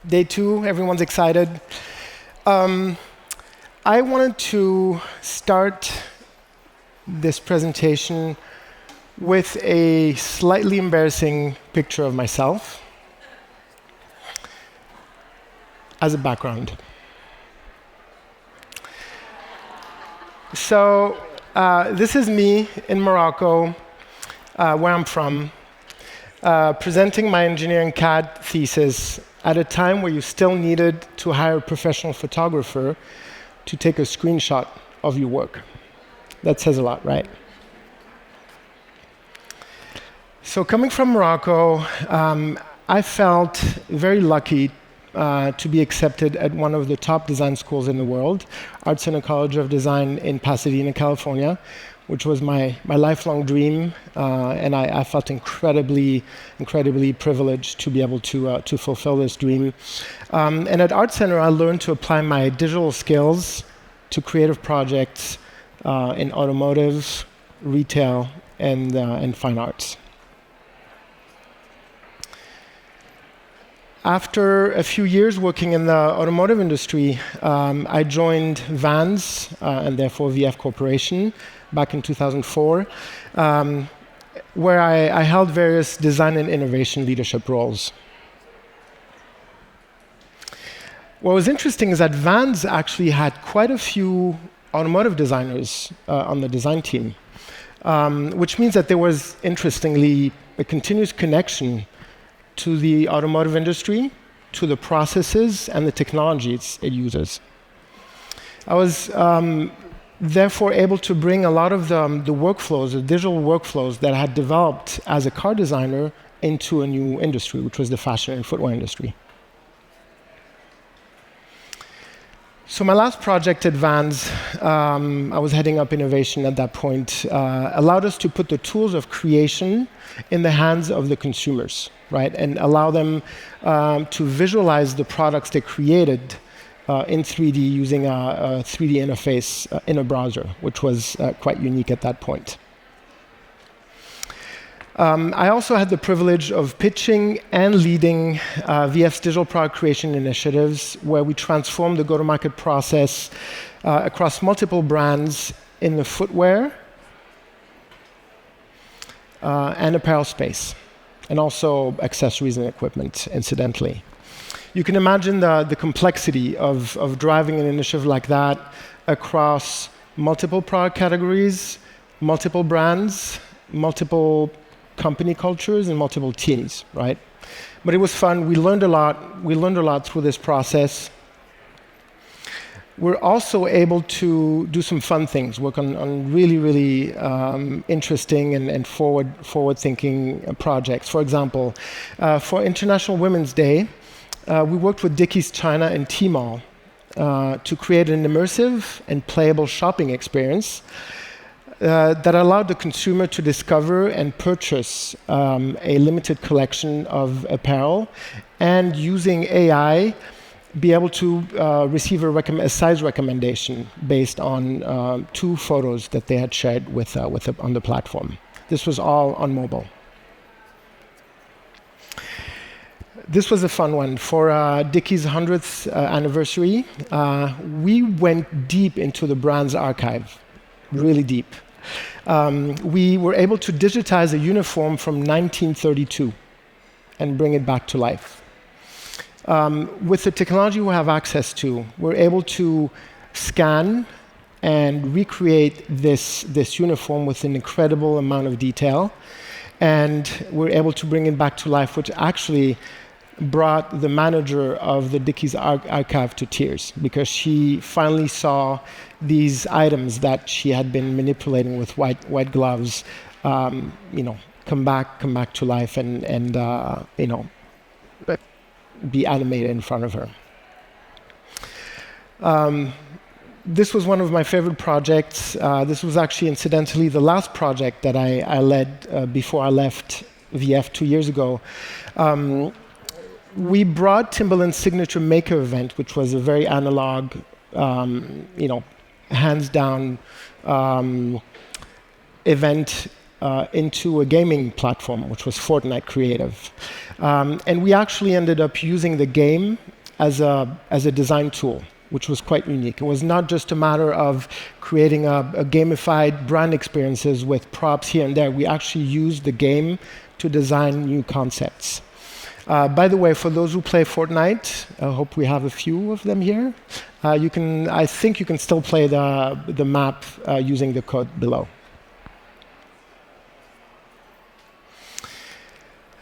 Day two, everyone's excited. I wanted to start this presentation with a slightly embarrassing picture of myself as a background. So this is me in Morocco, where I'm from, presenting my engineering CAD thesis at a time where you still needed to hire a professional photographer to take a screenshot of your work. That says a lot, right? So coming from Morocco, I felt very lucky to be accepted at one of the top design schools in the world, Art Center College of Design in Pasadena, California, which was my lifelong dream, and I felt incredibly privileged to be able to fulfill this dream. And at Art Center, I learned to apply my digital skills to creative projects in automotive, retail, and fine arts. After a few years working in the automotive industry, I joined Vans, and therefore VF Corporation, back in 2004, where I held various design and innovation leadership roles. What was interesting is that Vans actually had quite a few automotive designers on the design team, which means that there was, interestingly, a continuous connection to the automotive industry, to the processes and the technologies it uses. I was therefore able to bring a lot of the workflows, the digital workflows that I had developed as a car designer into a new industry, which was the fashion and footwear industry. So my last project at Vans, I was heading up innovation at that point, allowed us to put the tools of creation in the hands of the consumers, right? And allow them to visualize the products they created in 3D using a 3D interface in a browser, which was quite unique at that point. I also had the privilege of pitching and leading VF's digital product creation initiatives, where we transformed the go-to-market process across multiple brands in the footwear and apparel space, and also accessories and equipment, incidentally. You can imagine the complexity of driving an initiative like that across multiple product categories, multiple brands, multiple company cultures, and multiple teams, right? But it was fun. We learned a lot. We learned a lot through this process. We're also able to do some fun things, work on really interesting and forward-thinking projects. For example, for International Women's Day, we worked with Dickies China and Tmall to create an immersive and playable shopping experience that allowed the consumer to discover and purchase a limited collection of apparel, and using AI, be able to receive a size recommendation based on 2 photos that they had shared on the platform. This was all on mobile. This was a fun one. For Dickies' 100th anniversary, we went deep into the brand's archive, really deep. We were able to digitize a uniform from 1932 and bring it back to life. With the technology we have access to, we're able to scan and recreate this uniform with an incredible amount of detail, and we're able to bring it back to life, which actually brought the manager of the Dickies archive to tears, because she finally saw these items that she had been manipulating with white gloves, come back to life and be animated in front of her. This was one of my favorite projects. This was actually, incidentally, the last project that I led before I left VF 2 years ago. We brought Timberland's signature maker event, which was a very analog, hands-down event into a gaming platform, which was Fortnite Creative. And we actually ended up using the game as a design tool, which was quite unique. It was not just a matter of creating a gamified brand experiences with props here and there. We actually used the game to design new concepts. By the way, for those who play Fortnite, I hope we have a few of them here. I think you can still play the map using the code below.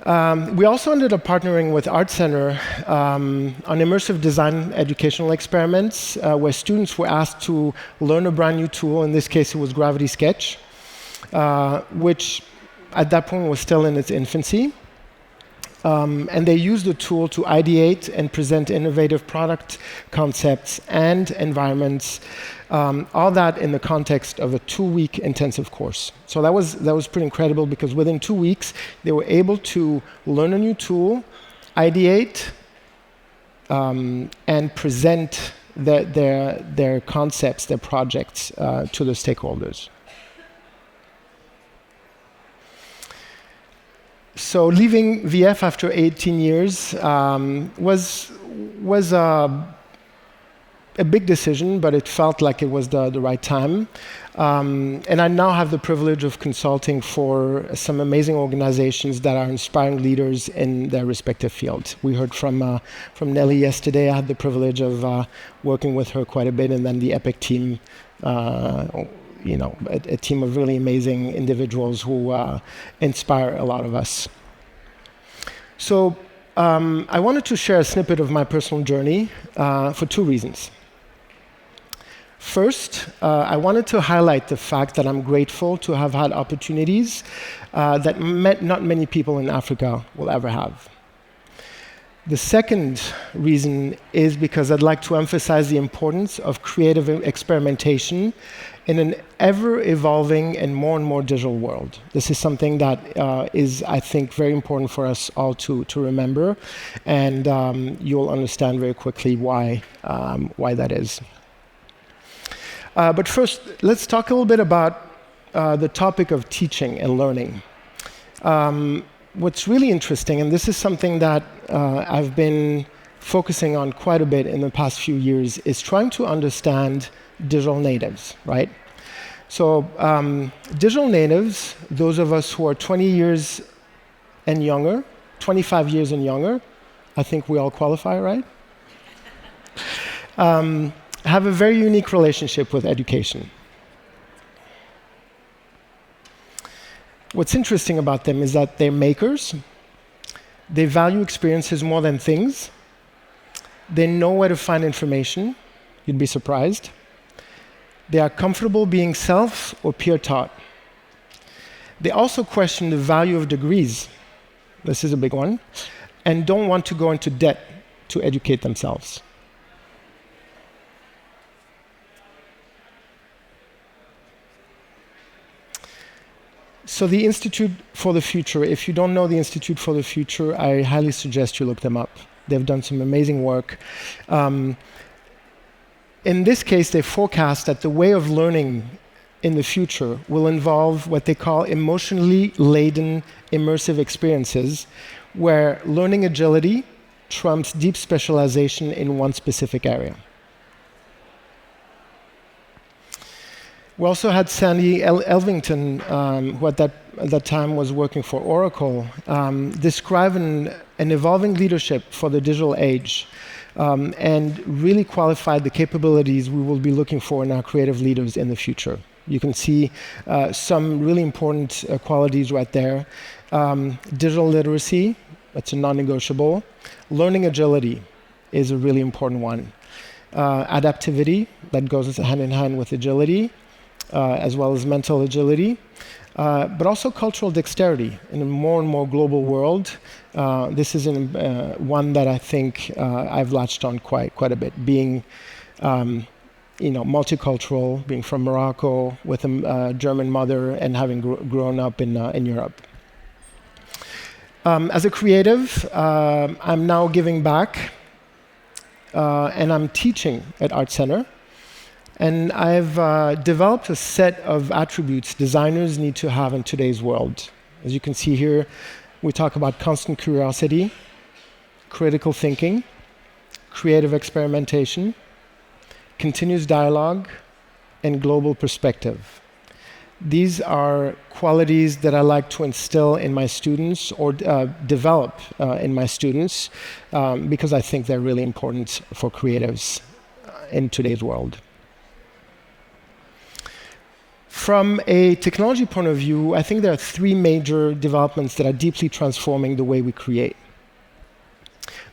We also ended up partnering with Art Center on immersive design educational experiments where students were asked to learn a brand new tool. In this case, it was Gravity Sketch, which at that point was still in its infancy. And they used the tool to ideate and present innovative product concepts and environments, all that in the context of a 2-week intensive course. So that was pretty incredible, because within 2 weeks, they were able to learn a new tool, ideate, and present their concepts, their projects to the stakeholders. So leaving VF after 18 years was a big decision, but it felt like it was the right time. And I now have the privilege of consulting for some amazing organizations that are inspiring leaders in their respective fields. We heard from Nelly yesterday. I had the privilege of working with her quite a bit, and then the Epic team, a team of really amazing individuals who inspire a lot of us. So I wanted to share a snippet of my personal journey for 2 reasons. First, I wanted to highlight the fact that I'm grateful to have had opportunities that not many people in Africa will ever have. The second reason is because I'd like to emphasize the importance of creative experimentation in an ever-evolving and more digital world. This is something that is, I think, very important for us all to remember, and you'll understand very quickly why that is. But first, let's talk a little bit about the topic of teaching and learning. What's really interesting, and this is something that I've been focusing on quite a bit in the past few years, is trying to understand digital natives, right? So digital natives, those of us who are 20 years and younger, 25 years and younger, I think we all qualify, right? Have a very unique relationship with education. What's interesting about them is that they're makers. They value experiences more than things. They know where to find information. You'd be surprised. They are comfortable being self or peer-taught. They also question the value of degrees. This is a big one. And don't want to go into debt to educate themselves. So the Institute for the Future, if you don't know the Institute for the Future, I highly suggest you look them up. They've done some amazing work. In this case, they forecast that the way of learning in the future will involve what they call emotionally laden immersive experiences, where learning agility trumps deep specialization in one specific area. We also had Sandy Elvington, who at that time was working for Oracle, describe an evolving leadership for the digital age, and really qualified the capabilities we will be looking for in our creative leaders in the future. You can see some really important qualities right there. Digital literacy, that's a non-negotiable. Learning agility is a really important one. Adaptivity, that goes hand in hand with agility. As well as mental agility, but also cultural dexterity in a more and more global world. This is one that I think I've latched on quite a bit, being multicultural, being from Morocco with a German mother and having grown up in Europe. As a creative, I'm now giving back, and I'm teaching at Art Center. And I've developed a set of attributes designers need to have in today's world. As you can see here, we talk about constant curiosity, critical thinking, creative experimentation, continuous dialogue, and global perspective. These are qualities that I like to instill in my students or develop in my students because I think they're really important for creatives in today's world. From a technology point of view, I think there are three major developments that are deeply transforming the way we create.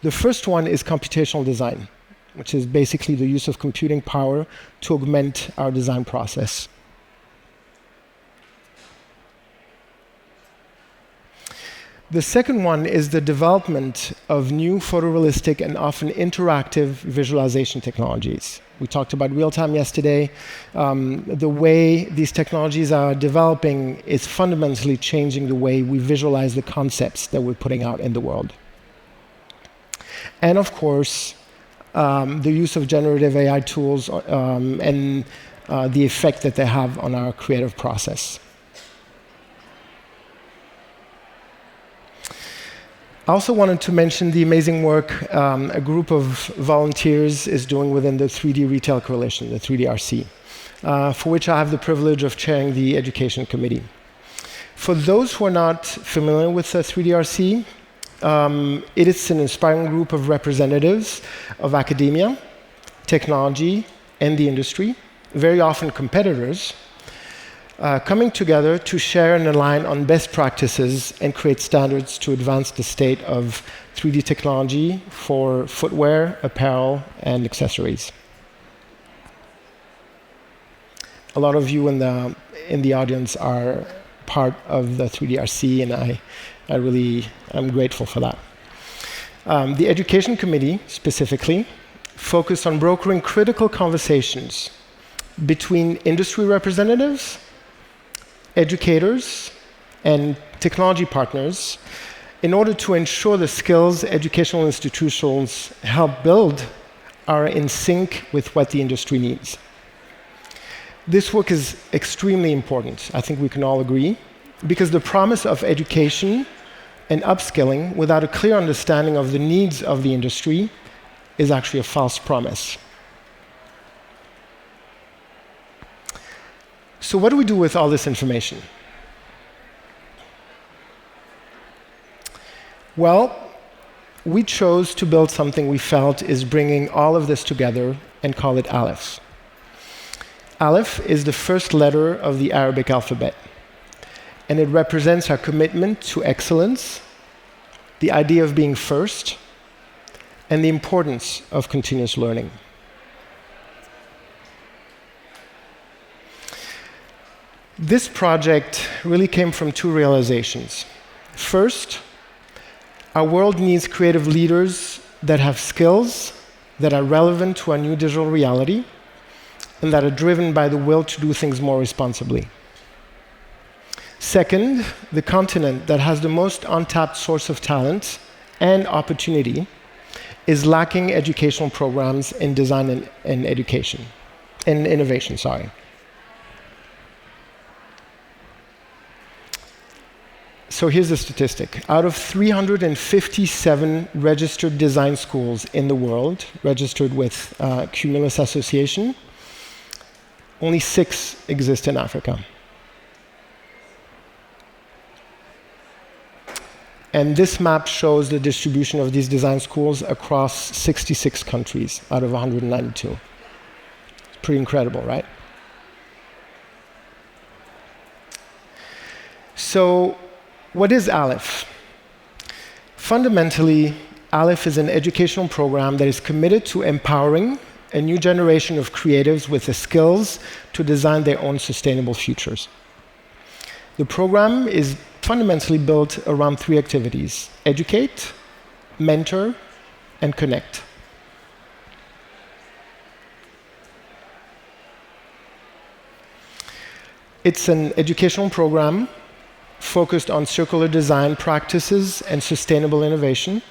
The first one is computational design, which is basically the use of computing power to augment our design process. The second one is the development of new photorealistic and often interactive visualization technologies. We talked about real-time yesterday. The way these technologies are developing is fundamentally changing the way we visualize the concepts that we're putting out in the world. And of course, the use of generative AI tools and the effect that they have on our creative process. I also wanted to mention the amazing work a group of volunteers is doing within the 3D Retail Coalition, the 3DRC, for which I have the privilege of chairing the Education Committee. For those who are not familiar with the 3DRC, it is an inspiring group of representatives of academia, technology, and the industry, very often competitors, coming together to share and align on best practices and create standards to advance the state of 3D technology for footwear, apparel, and accessories. A lot of you in the audience are part of the 3DRC, and I'm grateful for that. The Education Committee, specifically, focused on brokering critical conversations between industry representatives, educators, and technology partners in order to ensure the skills educational institutions help build are in sync with what the industry needs. This work is extremely important, I think we can all agree, because the promise of education and upskilling without a clear understanding of the needs of the industry is actually a false promise. So what do we do with all this information? Well, we chose to build something we felt is bringing all of this together and call it Aliph. Aliph is the first letter of the Arabic alphabet, and it represents our commitment to excellence, the idea of being first, and the importance of continuous learning. This project really came from two realizations. First, our world needs creative leaders that have skills that are relevant to our new digital reality and that are driven by the will to do things more responsibly. Second, the continent that has the most untapped source of talent and opportunity is lacking educational programs in design and education, and innovation, sorry. So here's the statistic. Out of 357 registered design schools in the world, registered with Cumulus Association, only 6 exist in Africa. And this map shows the distribution of these design schools across 66 countries out of 192. It's pretty incredible, right? So, what is Aliph? Fundamentally, Aliph is an educational program that is committed to empowering a new generation of creatives with the skills to design their own sustainable futures. The program is fundamentally built around 3 activities: educate, mentor, and connect. It's an educational program focused on circular design practices and sustainable innovation.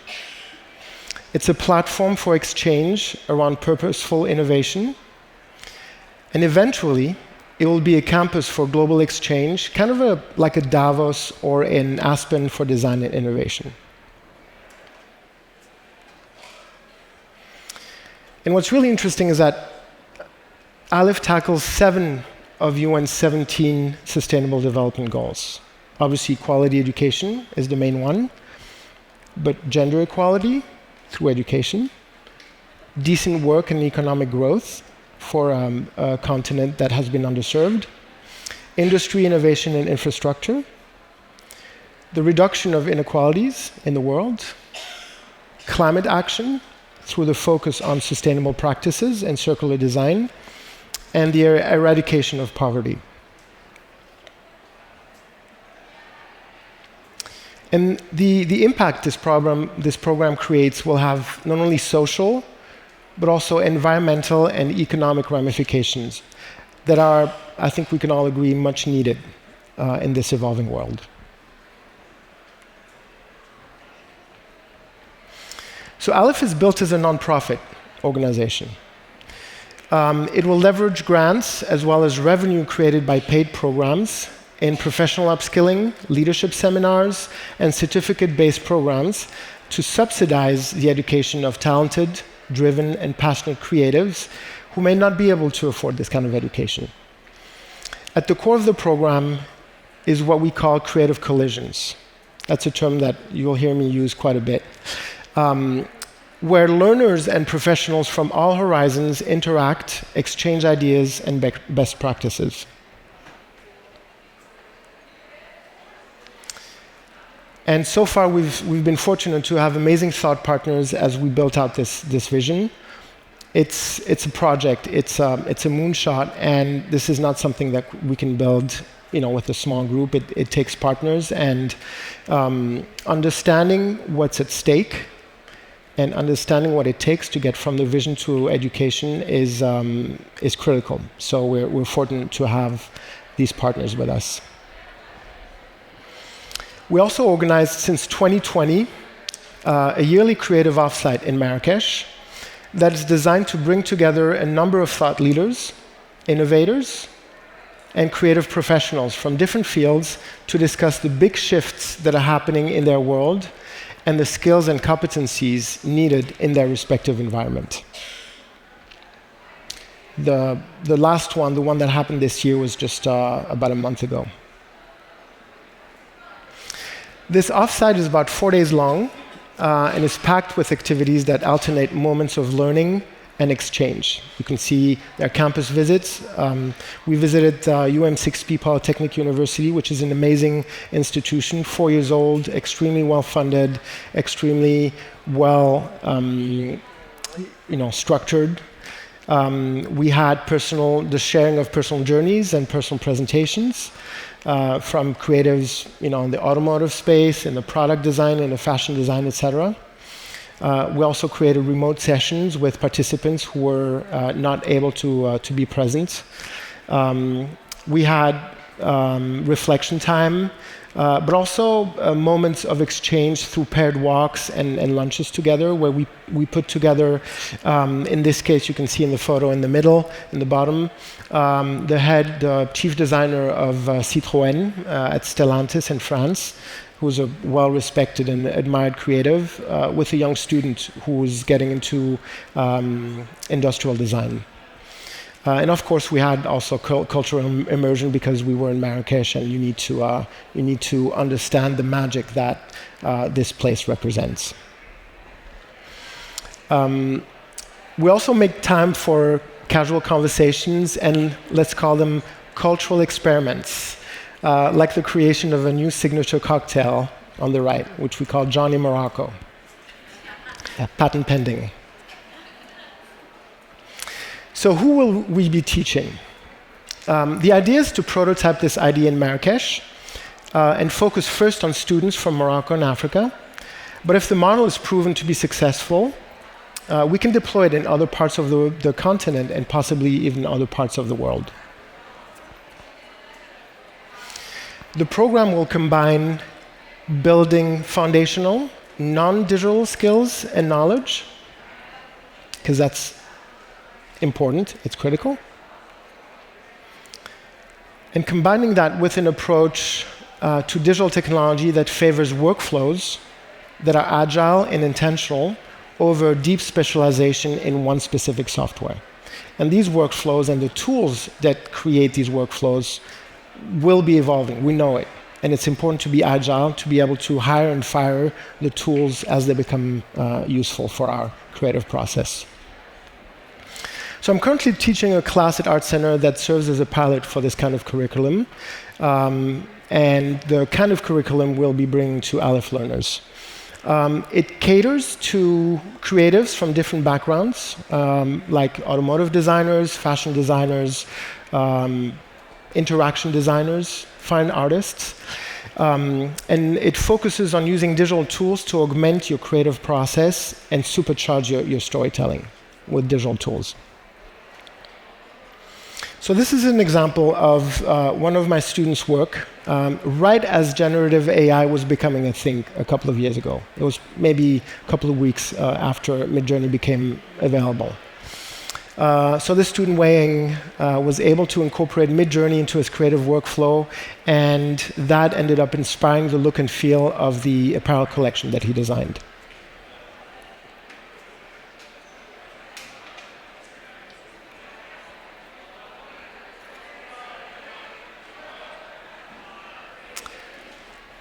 It's a platform for exchange around purposeful innovation. And eventually, it will be a campus for global exchange, kind of like a Davos or an Aspen for design and innovation. And what's really interesting is that Aliph tackles 7 of UN's 17 Sustainable Development Goals. Obviously, quality education is the main one, but gender equality through education, decent work and economic growth for a continent that has been underserved, industry, innovation, and infrastructure, the reduction of inequalities in the world, climate action through the focus on sustainable practices and circular design, and the eradication of poverty. And the impact this program creates will have not only social, but also environmental and economic ramifications that are, I think we can all agree, much needed in this evolving world. So Aliph is built as a nonprofit organization. It will leverage grants as well as revenue created by paid programs in professional upskilling, leadership seminars, and certificate-based programs to subsidize the education of talented, driven, and passionate creatives who may not be able to afford this kind of education. At the core of the program is what we call creative collisions. That's a term that you'll hear me use quite a bit, where learners and professionals from all horizons interact, exchange ideas, and best practices. And so far, we've been fortunate to have amazing thought partners as we built out this vision. It's a project, it's a moonshot, and this is not something that we can build, with a small group. It takes partners, and understanding what's at stake and understanding what it takes to get from the vision to education is critical. So we're fortunate to have these partners with us. We also organized since 2020 a yearly creative offsite in Marrakesh that is designed to bring together a number of thought leaders, innovators, and creative professionals from different fields to discuss the big shifts that are happening in their world and the skills and competencies needed in their respective environment. The last one, the one that happened this year, was just about a month ago. This offsite is about 4 days long and is packed with activities that alternate moments of learning and exchange. You can see their campus visits. We visited UM6P Polytechnic University, which is an amazing institution, 4 years old, extremely well-funded, extremely well structured. We had the sharing of personal journeys and personal presentations from creatives in the automotive space, in the product design, in the fashion design, etc. We also created remote sessions with participants who were not able to be present. We had reflection time, but also moments of exchange through paired walks and lunches together, where we put together, in this case, you can see in the photo in the middle, in the bottom, the chief designer of Citroën at Stellantis in France, who's a well-respected and admired creative, with a young student who's getting into industrial design. And of course, we had also cultural immersion because we were in Marrakesh, and you need to understand the magic that this place represents. We also make time for casual conversations, and let's call them cultural experiments, like the creation of a new signature cocktail on the right, which we call Johnny Morocco, patent pending. So who will we be teaching? The idea is to prototype this idea in Marrakesh and focus first on students from Morocco and Africa. But if the model is proven to be successful, we can deploy it in other parts of the continent and possibly even other parts of the world. The program will combine building foundational, non-digital skills and knowledge, because that's important, it's critical. And combining that with an approach to digital technology that favors workflows that are agile and intentional, over deep specialization in one specific software. And these workflows and the tools that create these workflows will be evolving. We know it. And it's important to be agile, to be able to hire and fire the tools as they become useful for our creative process. So I'm currently teaching a class at Art Center that serves as a pilot for this kind of curriculum. And the kind of curriculum we'll be bringing to Aliph learners. It caters to creatives from different backgrounds, like automotive designers, fashion designers, interaction designers, fine artists. And it focuses on using digital tools to augment your creative process and supercharge your storytelling with digital tools. So this is an example of one of my students' work right as generative AI was becoming a thing a couple of years ago. It was maybe a couple of weeks after Midjourney became available. So this student, Wei Ying, was able to incorporate Midjourney into his creative workflow, and that ended up inspiring the look and feel of the apparel collection that he designed.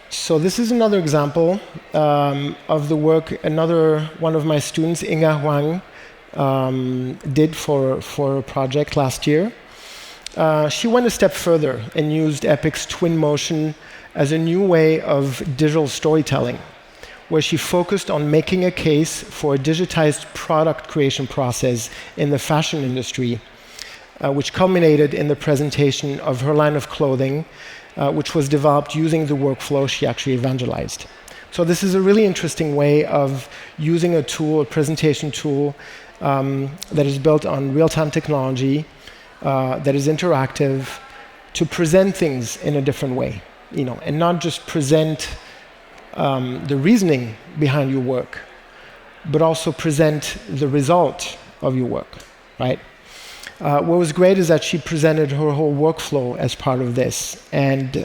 So this is another example of the work another one of my students, Inga Huang, did for a project last year. She went a step further and used Epic's Twinmotion as a new way of digital storytelling, where she focused on making a case for a digitized product creation process in the fashion industry, which culminated in the presentation of her line of clothing, which was developed using the workflow she actually evangelized. So this is a really interesting way of using a tool, a presentation tool, that is built on real-time technology, that is interactive, to present things in a different way, and not just present the reasoning behind your work, but also present the result of your work, right? What was great is that she presented her whole workflow as part of this, and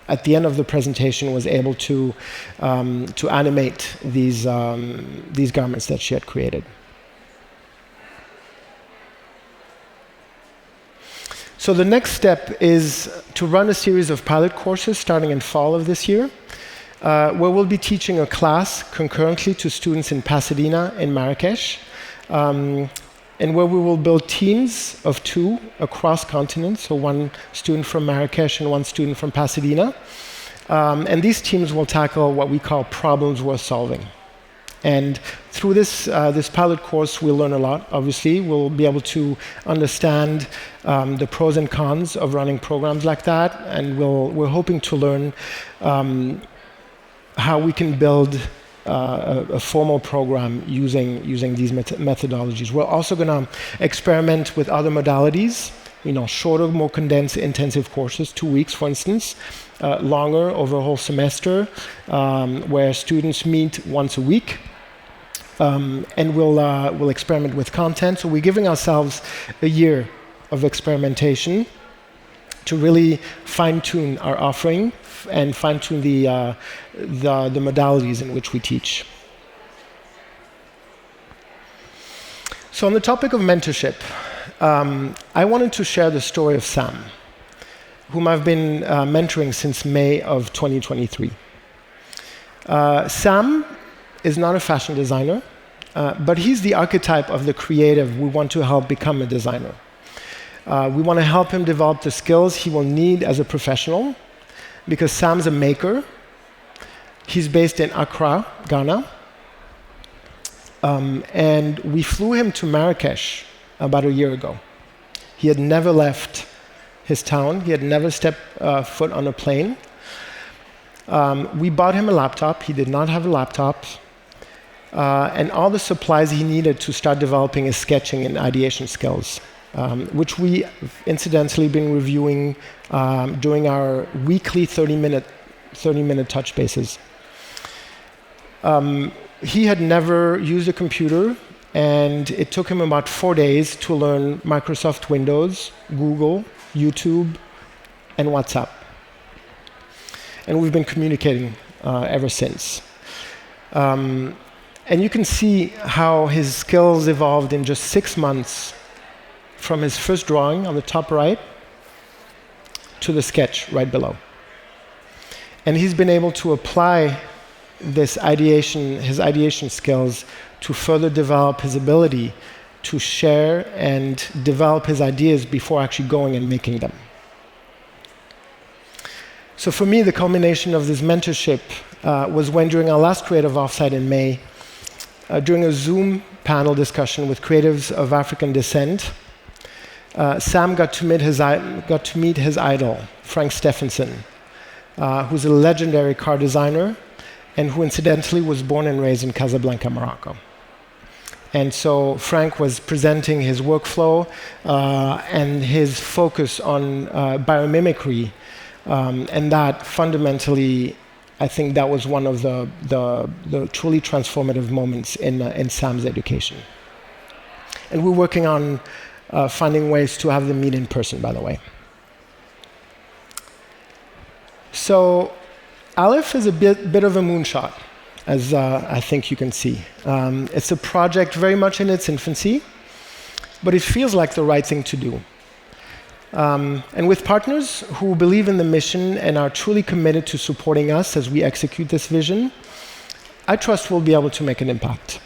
at the end of the presentation was able to animate these garments that she had created. So the next step is to run a series of pilot courses starting in fall of this year, where we'll be teaching a class concurrently to students in Pasadena and Marrakesh, and where we will build teams of 2 across continents, so one student from Marrakesh and one student from Pasadena. And these teams will tackle what we call problems worth solving. And through this pilot course, we'll learn a lot, obviously. We'll be able to understand the pros and cons of running programs like that, and we're hoping to learn how we can build a formal program using these methodologies. We're also going to experiment with other modalities, shorter, more condensed, intensive courses, 2 weeks, for instance, longer over a whole semester, where students meet once a week, and we'll experiment with content. So we're giving ourselves a year of experimentation to really fine-tune our offering and fine-tune the modalities in which we teach. So on the topic of mentorship, I wanted to share the story of Sam, whom I've been mentoring since May of 2023. Sam is not a fashion designer, but he's the archetype of the creative we want to help become a designer. We want to help him develop the skills he will need as a professional, because Sam's a maker. He's based in Accra, Ghana. And we flew him to Marrakesh about a year ago. He had never left his town. He had never stepped foot on a plane. We bought him a laptop. He did not have a laptop. And all the supplies he needed to start developing his sketching and ideation skills, which we incidentally been reviewing during our weekly 30-minute touch bases. He had never used a computer, and it took him about 4 days to learn Microsoft Windows, Google, YouTube, and WhatsApp. And we've been communicating ever since. And you can see how his skills evolved in just 6 months from his first drawing on the top right to the sketch right below. And he's been able to apply his ideation skills to further develop his ability to share and develop his ideas before actually going and making them. So for me, the culmination of this mentorship was when, during our last creative offsite in May, during a Zoom panel discussion with creatives of African descent, Sam got to meet his idol, Frank Stephenson, who's a legendary car designer and who incidentally was born and raised in Casablanca, Morocco. And so Frank was presenting his workflow and his focus on biomimicry, and that fundamentally, I think that was one of the truly transformative moments in Sam's education. And we're working on finding ways to have them meet in person, by the way. So Aliph is a bit of a moonshot, as I think you can see. It's a project very much in its infancy, but it feels like the right thing to do. And with partners who believe in the mission and are truly committed to supporting us as we execute this vision, I trust we'll be able to make an impact.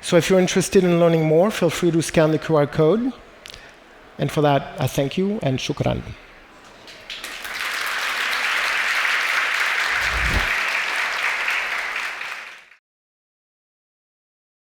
So if you're interested in learning more, feel free to scan the QR code. And for that, I thank you and shukran.